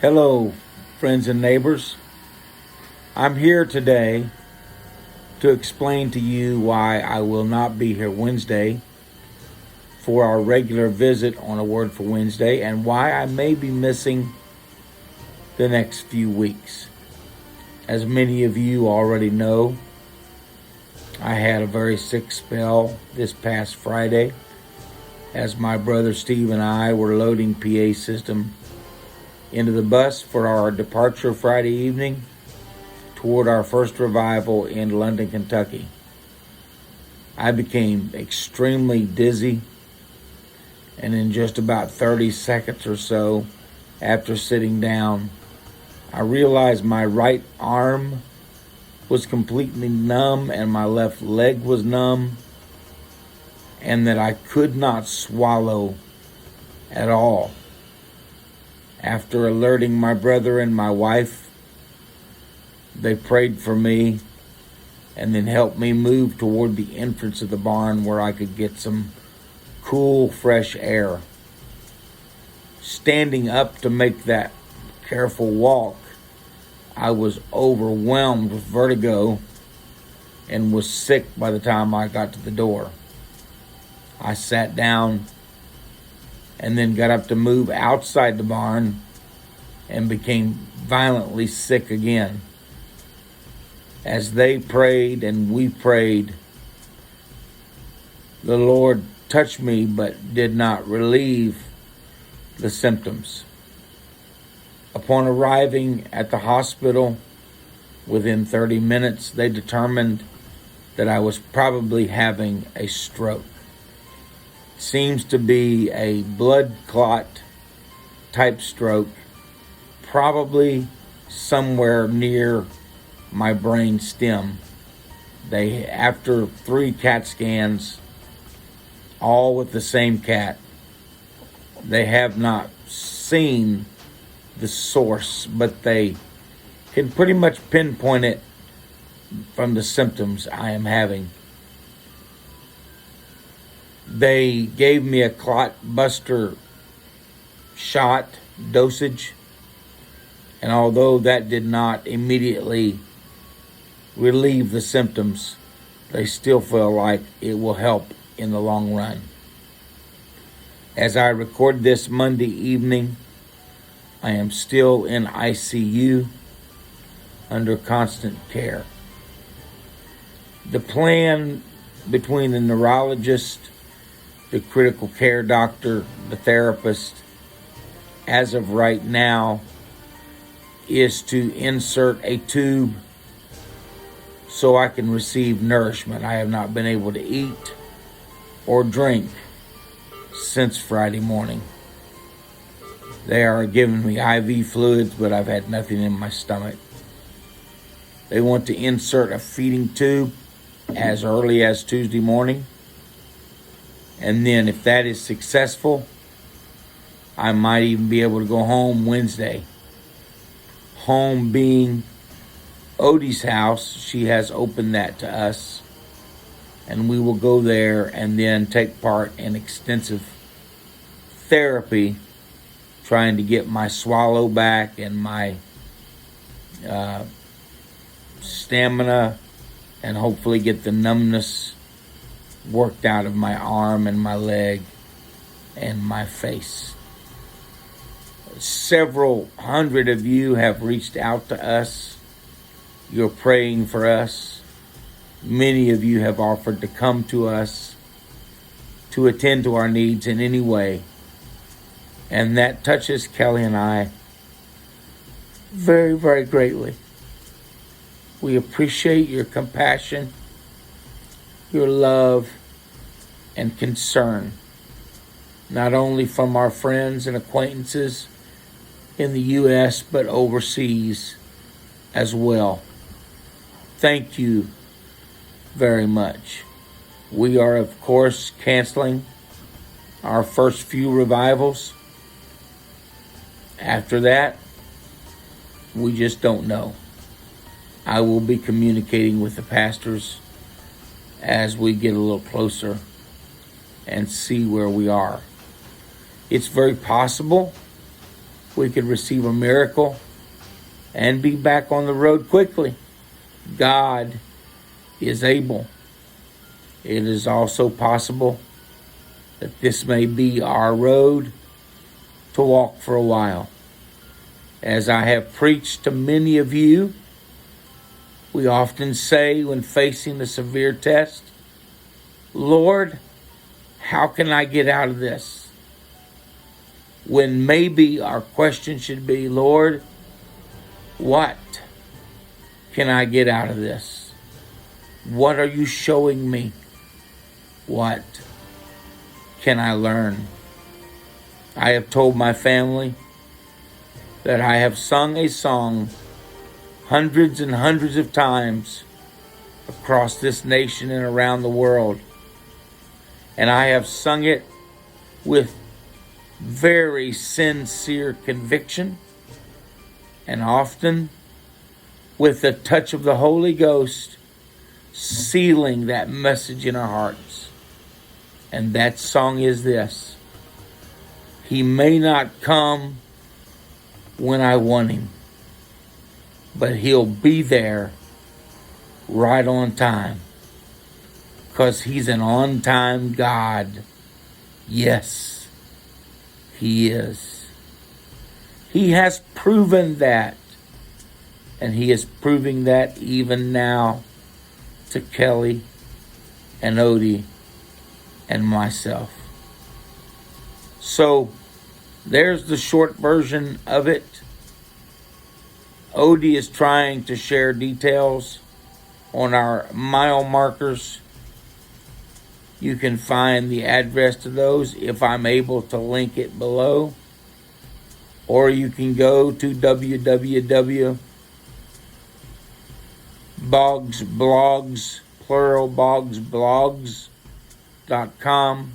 Hello, friends and neighbors. I'm here today to explain to you why I will not be here Wednesday for our regular visit on A Word for Wednesday and why I may be missing the next few weeks. As many of you already know, I had a very sick spell this past Friday as my brother Steve and I were loading PA system into the bus for our departure Friday evening toward our first revival in London, Kentucky. I became extremely dizzy, and in just about 30 seconds or so after sitting down, I realized my right arm was completely numb and my left leg was numb, and that I could not swallow at all. After alerting my brother and my wife, they prayed for me and then helped me move toward the entrance of the barn where I could get some cool, fresh air. Standing up to make that careful walk, I was overwhelmed with vertigo and was sick by the time I got to the door. I sat down and then got up to move outside the barn and became violently sick again. As they prayed and we prayed, the Lord touched me but did not relieve the symptoms. Upon arriving at the hospital, within 30 minutes, they determined that I was probably having a stroke. Seems to be a blood clot type stroke, probably somewhere near my brain stem. After 3 CAT scans, all with the same cat, they have not seen the source, but they can pretty much pinpoint it from the symptoms I am having. They gave me a clot buster shot dosage, and although that did not immediately relieve the symptoms, they still feel like it will help in the long run. As I record this Monday evening, I am still in ICU under constant care. The plan between the neurologist, the critical care doctor, the therapist, as of right now, is to insert a tube so I can receive nourishment. I have not been able to eat or drink since Friday morning. They are giving me IV fluids, but I've had nothing in my stomach. They want to insert a feeding tube as early as Tuesday morning. And then if that is successful, I might even be able to go home Wednesday. Home being Odie's house. She has opened that to us. And we will go there and then take part in extensive therapy, trying to get my swallow back and my stamina, and hopefully get the numbness worked out of my arm and my leg and my face. Several hundred of you have reached out to us. You're praying for us. Many of you have offered to come to us to attend to our needs in any way. And that touches Kelly and I very, very greatly. We appreciate your compassion, your love, and concern, not only from our friends and acquaintances in the U.S., but overseas as well. Thank you very much. We are, of course, canceling our first few revivals. After that, we just don't know. I will be communicating with the pastors as we get a little closer and see where we are. It's very possible we could receive a miracle and be back on the road quickly. God is able. It is also possible that this may be our road to walk for a while. As I have preached to many of you, we often say when facing a severe test, Lord, how can I get out of this? When maybe our question should be, Lord, what can I get out of this? What are you showing me? What can I learn? I have told my family that I have sung a song hundreds and hundreds of times across this nation and around the world. And I have sung it with very sincere conviction and often with the touch of the Holy Ghost sealing that message in our hearts. And that song is this: He may not come when I want him, but he'll be there right on time, because he's an on-time God. Yes, he is. He has proven that, and he is proving that even now to Kelly and Odie and myself. So there's the short version of it. Odie is trying to share details on our mile markers. You can find the address to those if I'm able to link it below. Or you can go to www.boggsblogs.com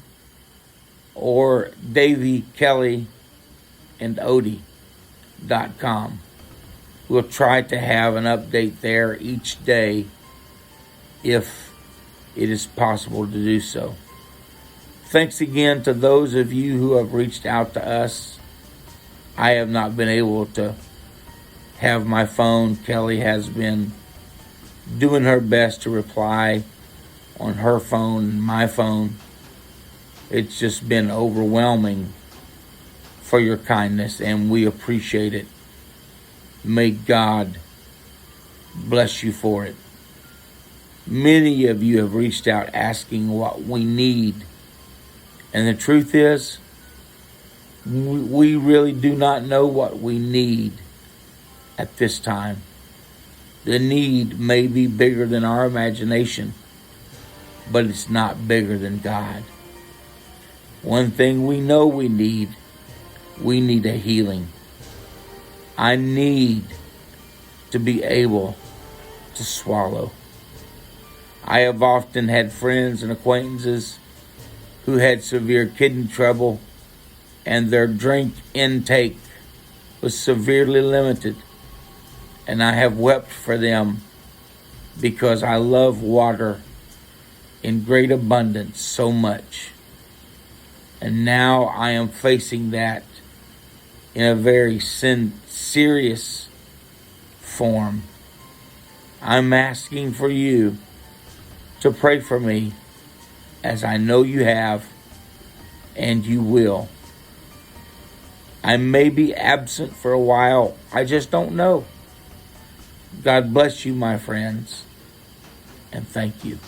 or DavyKellyandOdie.com. We'll try to have an update there each day if it is possible to do so. Thanks again to those of you who have reached out to us. I have not been able to have my phone. Kelly has been doing her best to reply on her phone and my phone. It's just been overwhelming for your kindness, and we appreciate it. May God bless you for it. Many of you have reached out asking what we need. And the truth is, we really do not know what we need at this time. The need may be bigger than our imagination, but it's not bigger than God. One thing we know we need a healing. I need to be able to swallow. I have often had friends and acquaintances who had severe kidney trouble and their drink intake was severely limited. And I have wept for them because I love water in great abundance so much. And now I am facing that in a very serious form. I'm asking for you to pray for me, as I know you have and you will. I may be absent for a while. I just don't know. God bless you, my friends, and thank you.